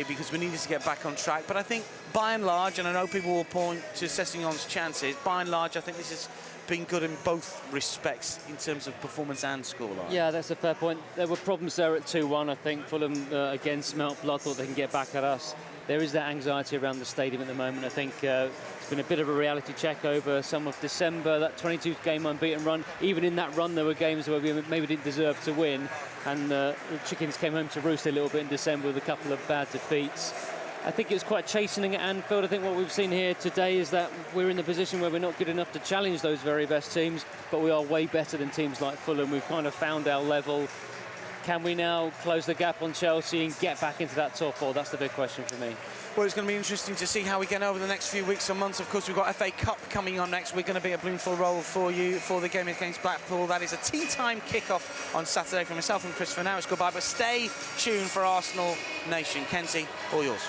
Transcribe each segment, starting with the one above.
because we needed to get back on track. But I think, by and large, and I know people will point to Sessegnon's chances, by and large, I think this has been good in both respects in terms of performance and scoreline. Yeah, that's a fair point. There were problems there at 2-1. I think Fulham, again, smelt blood, thought they can get back at us. There is that anxiety around the stadium at the moment. I think it's been a bit of a reality check over some of December, that 22-game unbeaten run. Even in that run, there were games where we maybe didn't deserve to win, and the chickens came home to roost a little bit in December with a couple of bad defeats. I think it was quite chastening at Anfield. I think what we've seen here today is that we're in the position where we're not good enough to challenge those very best teams, but we are way better than teams like Fulham. We've kind of found our level. Can we now close the gap on Chelsea and get back into that top four? That's the big question for me. Well, it's going to be interesting to see how we get over the next few weeks and months. Of course, we've got FA Cup coming on next. We're going to be at Bloomfield Roll for you for the game against Blackpool. That is a tea-time kick-off on Saturday for myself and Chris. For now, it's goodbye, but stay tuned for Arsenal Nation. Kenzie, all yours.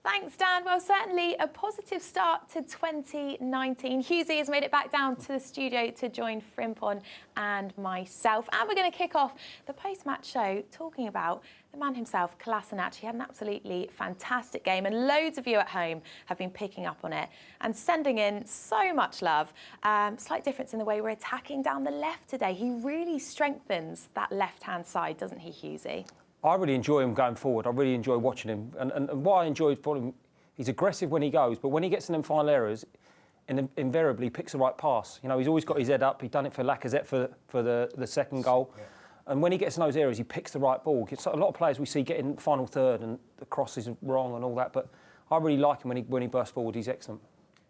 Thanks, Dan. Well, certainly a positive start to 2019. Hughesy has made it back down to the studio to join Frimpong and myself. And we're going to kick off the post-match show talking about the man himself, Kolasinac. He had an absolutely fantastic game, and loads of you at home have been picking up on it and sending in so much love. Slight difference in the way we're attacking down the left today. He really strengthens that left-hand side, doesn't he, Hughesy? I really enjoy him going forward. I really enjoy watching him. And what I enjoyed for him, he's aggressive when he goes, but when he gets in them final errors, invariably picks the right pass. You know, he's always got his head up. He's done it for Lacazette for the second goal. Yeah. And when he gets in those areas, he picks the right ball. A lot of players we see getting final third and the cross is wrong and all that, but I really like him when he bursts forward. He's excellent.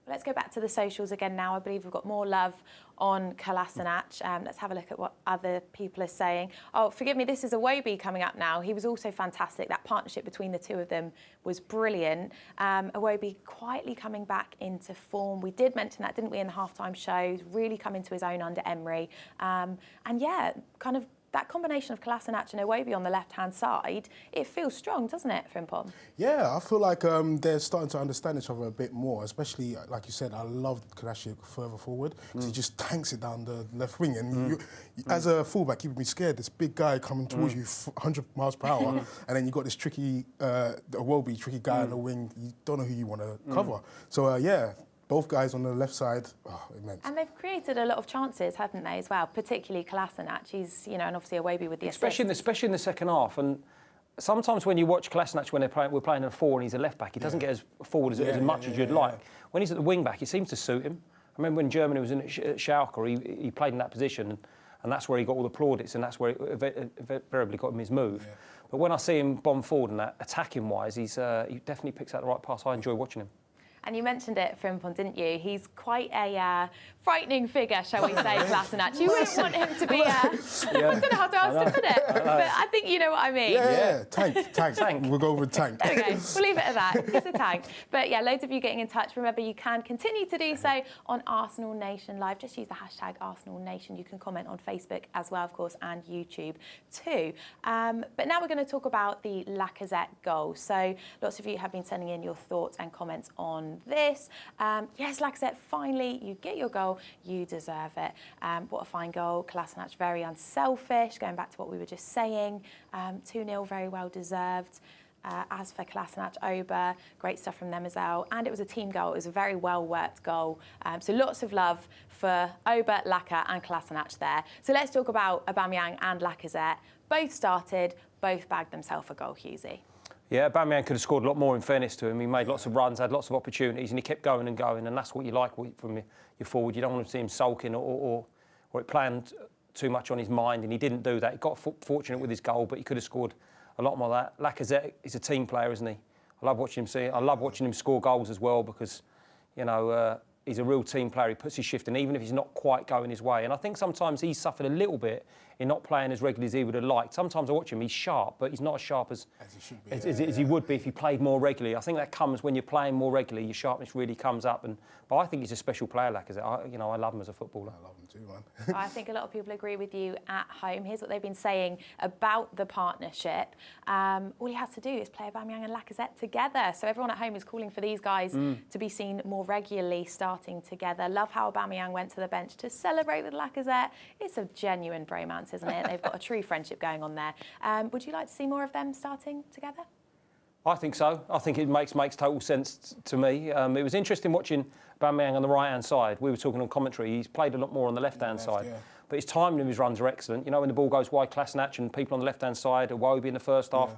Let's go back to the socials again now. I believe we've got more love on Kolasinac. Let's have a look at what other people are saying. Oh, forgive me, this is Iwobi coming up now. He was also fantastic. That partnership between the two of them was brilliant. Iwobi quietly coming back into form. We did mention that, didn't we, in the halftime show? He's really come into his own under Emery. And yeah, kind of that combination of Kolasinac and Iwobi on the left-hand side, it feels strong, doesn't it, Frimpong? Yeah, I feel like they're starting to understand each other a bit more, especially, like you said, I love Kolasinac further forward because he just tanks it down the left wing. And you, as a fullback, you'd be scared. This big guy coming towards you 100 miles per hour, and then you've got this tricky, Iwobi, tricky guy on the wing. You don't know who you want to cover. So, yeah. Both guys on the left side, immense. And they've created a lot of chances, haven't they, as well? Particularly Kolasinac. He's, you know, and obviously Iwobi with the especially in the second half. And sometimes when you watch Kolasinac when we're playing a 4 and he's a left back, he doesn't get as forward as much as you'd like. When he's at the wing back, it seems to suit him. I remember when Germany was in at Schalke, he played in that position, and that's where he got all the plaudits, and that's where it invariably got him his move. Yeah. But when I see him bomb forward and that, attacking-wise, he definitely picks out the right pass. I enjoy watching him. And you mentioned it, Frimpong, didn't you? He's quite a frightening figure, shall we say, Kolasinac. You wouldn't want him to be I don't know how to else to put it, but I think you know what I mean. Yeah. Tank. We'll go with tank. Okay, we'll leave it at that. He's a tank. But yeah, loads of you getting in touch. Remember, you can continue to do so on Arsenal Nation Live. Just use the hashtag Arsenal Nation. You can comment on Facebook as well, of course, and YouTube too. But now we're going to talk about the Lacazette goal. So lots of you have been sending in your thoughts and comments on this. Yes, Lacazette, finally, you get your goal. You deserve it. What a fine goal. Kolasinac, very unselfish. Going back to what we were just saying, 2-0, very well deserved. As for Kolasinac, Auba, great stuff from them as well. And it was a team goal. It was a very well-worked goal. So lots of love for Auba, Laca and Kolasinac there. So let's talk about Aubameyang and Lacazette. Both started, both bagged themselves a goal, Hughesy. Yeah, Aubameyang could have scored a lot more in fairness to him. He made lots of runs, had lots of opportunities, and he kept going and going, and that's what you like from your forward. You don't want to see him sulking or it planned too much on his mind, and he didn't do that. He got fortunate with his goal, but he could have scored a lot more of that. Lacazette is a team player, isn't he? I love watching him score goals as well because, you know, he's a real team player. He puts his shift in, even if he's not quite going his way. And I think sometimes he's suffered a little bit in not playing as regularly as he would have liked. Sometimes I watch him, he's sharp, but he's not as sharp as he should be, as he would be if he played more regularly. I think that comes when you're playing more regularly, your sharpness really comes up. But I think he's a special player, Lacazette. I love him as a footballer. I love him too, man. I think a lot of people agree with you at home. Here's what they've been saying about the partnership. All he has to do is play Aubameyang and Lacazette together. So everyone at home is calling for these guys to be seen more regularly starting starting together. Love how Aubameyang went to the bench to celebrate with Lacazette. It's a genuine bromance, isn't it? They've got a true friendship going on there. Would you like to see more of them starting together? I think so. I think it makes total sense to me. It was interesting watching Aubameyang on the right-hand side. We were talking on commentary. He's played a lot more on the left-hand side. Yeah. But his timing of his runs are excellent. You know, when the ball goes wide, Kolasinac and people on the left-hand side, Iwobi in the first half,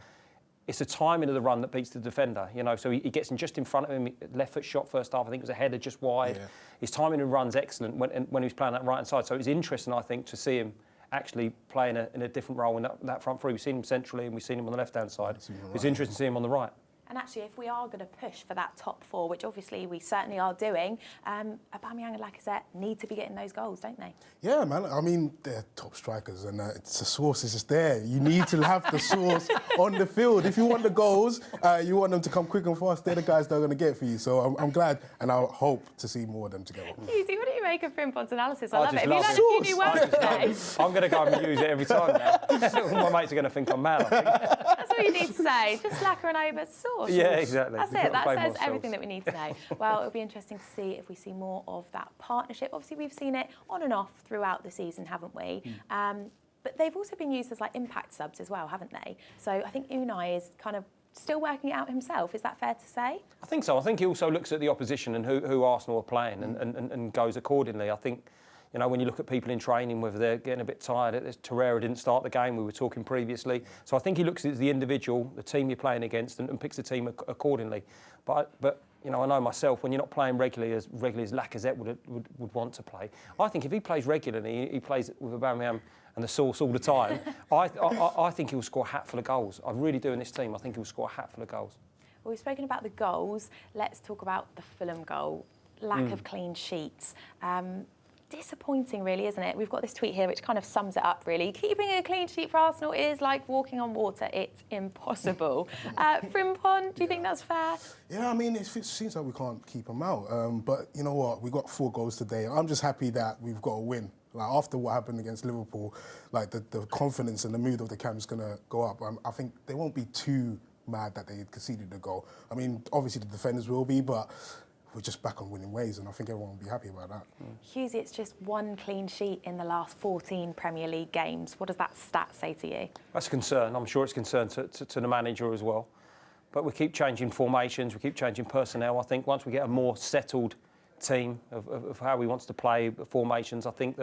it's the timing of the run that beats the defender, you know. So he gets in just in front of him, left foot shot first half, I think it was a header just wide. Yeah. His timing and run's excellent when he was playing that right-hand side. So it was interesting, I think, to see him actually playing in a different role in that front three. We've seen him centrally and we've seen him on the left-hand side. It's interesting to see him on the right. And actually, if we are going to push for that top four, which obviously we certainly are doing, Aubameyang and Lacazette need to be getting those goals, don't they? Yeah, man. I mean, they're top strikers, and it's the source is just there. You need to have the source on the field. If you want the goals, you want them to come quick and fast. They're the guys that are going to get for you. So I'm glad, and I hope to see more of them together. Easy. What do you make of Frimpont's analysis? I love it. Have you learned a few new words today? I'm going to go and use it every time now. My mates are going to think I'm mad, I think. That's all you need to say. Just Laca and Auba, source. Yeah, exactly. That's it. That says everything that we need to know. Well, it'll be interesting to see if we see more of that partnership. Obviously, we've seen it on and off throughout the season, haven't we? But they've also been used as like impact subs as well, haven't they? So I think Unai is kind of still working it out himself. Is that fair to say? I think so. I think he also looks at the opposition and who Arsenal are playing and goes accordingly. I think, you know, when you look at people in training, whether they're getting a bit tired, Torreira didn't start the game, we were talking previously. So I think he looks at the individual, the team you're playing against, and picks the team accordingly. But you know, I know myself, when you're not playing regularly as Lacazette would want to play, I think if he plays regularly, he plays with Aubameyang and the source all the time, I think he'll score a hatful of goals. I really do in this team. I think he'll score a hatful of goals. Well, we've spoken about the goals. Let's talk about the Fulham goal. Lack of clean sheets. Disappointing, really, isn't it? We've got this tweet here which kind of sums it up, really. Keeping a clean sheet for Arsenal is like walking on water. It's impossible. Frimpong, do you think that's fair? Yeah, I mean, it seems like we can't keep them out. But you know what? We got 4 goals today. I'm just happy that we've got a win. Like, after what happened against Liverpool, like the confidence and the mood of the camp is going to go up. I think they won't be too mad that they conceded the goal. I mean, obviously the defenders will be, but we're just back on winning ways, and I think everyone will be happy about that. Hughesy, it's just 1 clean sheet in the last 14 Premier League games. What does that stat say to you? That's a concern. I'm sure it's a concern to the manager as well. But we keep changing formations, we keep changing personnel. I think once we get a more settled team of how he wants to play formations, I think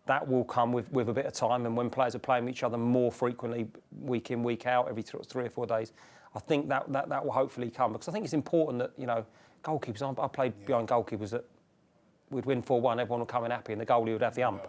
that will come with a bit of time. And when players are playing with each other more frequently, week in, week out, every 3 or 4 days, I think that will hopefully come. Because I think it's important that, you know, goalkeepers, I played behind goalkeepers that we'd win 4-1, everyone would come in happy, and the goalie would have the ump.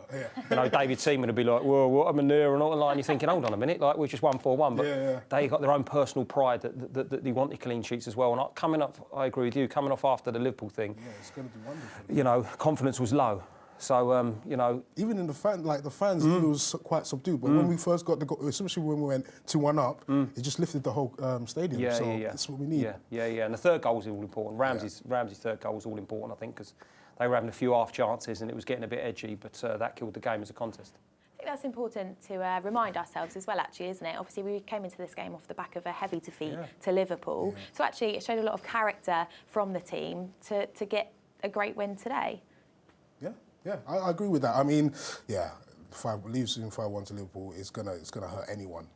You know, David Seaman would be like, whoa, what am I near? And all the line, you're thinking, hold on a minute, like, we've just won 4-1. But they got their own personal pride that they want the clean sheets as well. And coming up, I agree with you, coming off after the Liverpool thing, it's going to do wonderful. You know, confidence was low. So, you know... Even in the fans, it was quite subdued. But when we first got the goal, especially when we went 2-1 up, it just lifted the whole stadium. That's what we need. Yeah. And the third goal was all important. Ramsey's third goal was all important, I think, because they were having a few half chances and it was getting a bit edgy, but that killed the game as a contest. I think that's important to remind ourselves as well, actually, isn't it? Obviously, we came into this game off the back of a heavy defeat to Liverpool. So actually, it showed a lot of character from the team to get a great win today. Yeah, I agree with that. I mean, losing 5-1 to Liverpool is gonna hurt anyone.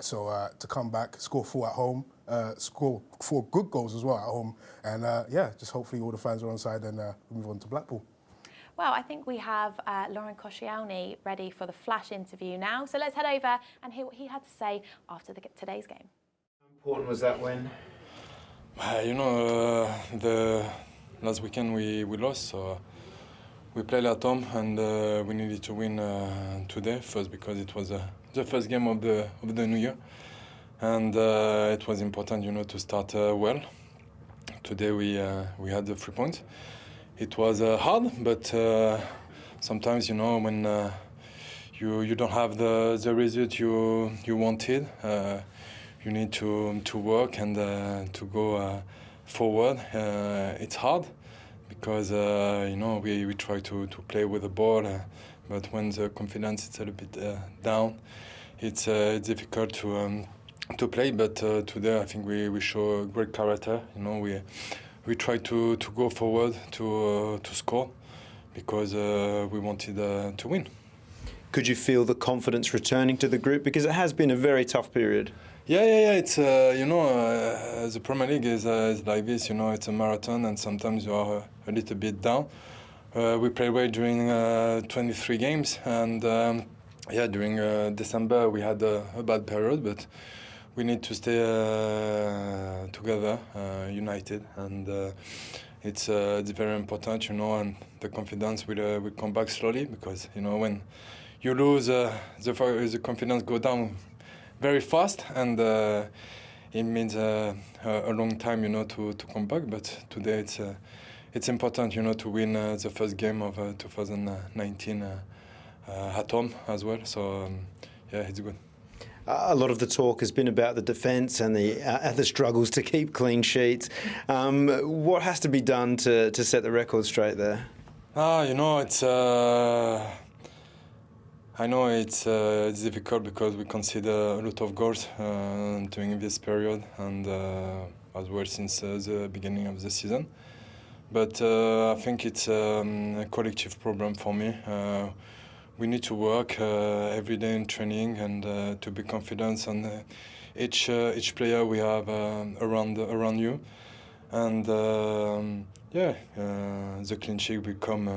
So to come back, score 4 at home, score 4 good goals as well at home, and just hopefully all the fans are on side and move on to Blackpool. Well, I think we have Lauren Koscielny ready for the flash interview now. So let's head over and hear what he had to say after today's game. How important was that win? You know, the last weekend we lost, so we played at home and we needed to win today, first because it was the first game of the new year, and it was important, you know, to start well. Today we had the 3 points. It was hard, but sometimes, you know, when you don't have the result you wanted, you need to work and to go forward. It's hard. Because you know, we try to play with the ball, but when the confidence is a little bit down, it's difficult to play. But today I think we show great character. You know, we tried to go forward to score because we wanted to win. Could you feel the confidence returning to the group? Because it has been a very tough period. Yeah. It's the Premier League is like this. You know, it's a marathon, and sometimes you are a little bit down. We played well during 23 games, and during December we had a bad period, but we need to stay together, united, and it's very important, you know. And the confidence will come back slowly, because you know when you lose, the confidence go down very fast, and it means a long time, you know, to come back. But today it's important, you know, to win the first game of 2019 at home as well. So it's good. A lot of the talk has been about the defence and the struggles to keep clean sheets. What has to be done to set the record straight there? You know, it's. I know it's difficult because we consider a lot of goals during this period, and as well since the beginning of the season. But I think it's a collective problem for me. We need to work every day in training, and to be confident on each player we have around you, and the clean sheet become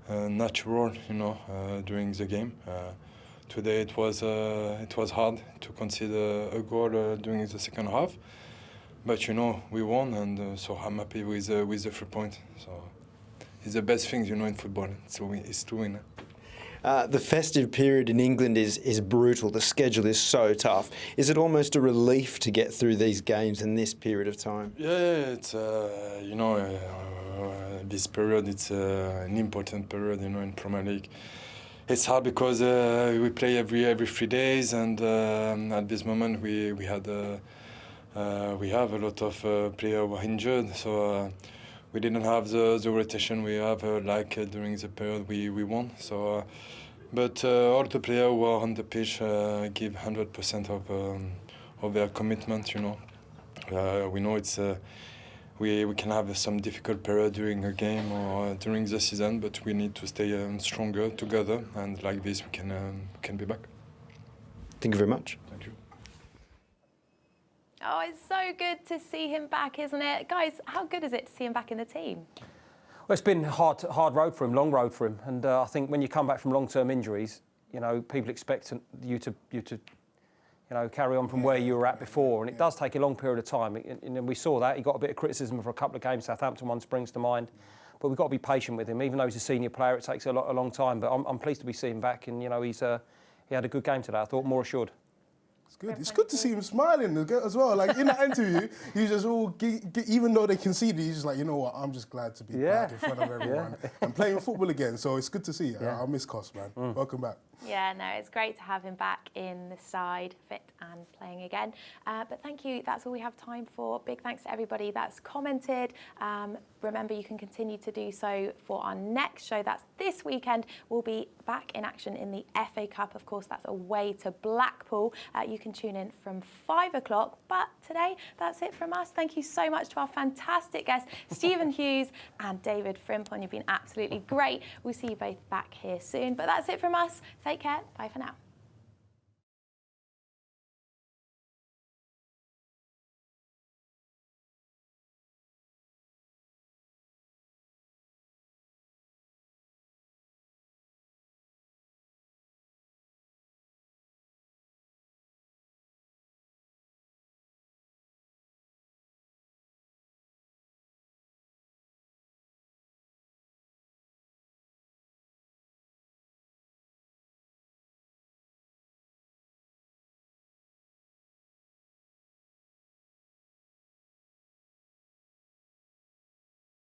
natural, you know, during the game. Today it was hard to consider a goal during the second half, but you know we won, and so I'm happy with the 3 points. So it's the best thing, you know, in football. It's to win. The festive period in England is brutal. The schedule is so tough. Is it almost a relief to get through these games in this period of time? Yeah, it's you know, this period, it's an important period, you know, in Premier League. It's hard because we play every 3 days, and at this moment we have a lot of players who are injured, so we didn't have the rotation we have during the period we won. So, but all the players who are on the pitch give 100% of their commitment. You know, we know it's we can have some difficult period during a game or during the season, but we need to stay stronger together, and like this we can be back. Thank you very much. Thank you. Oh, it's so good to see him back, isn't it? Guys, how good is it to see him back in the team? Well, it's been hard road for him, long road for him, and I think when you come back from long-term injuries, you know, people expect you to you know, carry on from where you were at before, and it does take a long period of time. And we saw that. He got a bit of criticism for a couple of games. Southampton one springs to mind, but we've got to be patient with him. Even though he's a senior player, it takes a long time. But I'm pleased to be seeing him back, and you know, he had a good game today. I thought more assured. It's good. It's good to see him smiling as well. Like in that interview, he was just all, even though they conceded, he's just like, you know what, I'm just glad to be back in front of everyone and playing football again. So it's good to see. I miss Cos, man. Welcome back. Yeah, no, it's great to have him back in the side, fit and playing again. But thank you. That's all we have time for. Big thanks to everybody that's commented. Remember, you can continue to do so for our next show. That's this weekend. We'll be back in action in the FA Cup. Of course, that's away to Blackpool. You can tune in from 5 o'clock. But today, that's it from us. Thank you so much to our fantastic guests, Stephen Hughes and David Frimpon. You've been absolutely great. We'll see you both back here soon. But that's it from us. Take care. Bye for now.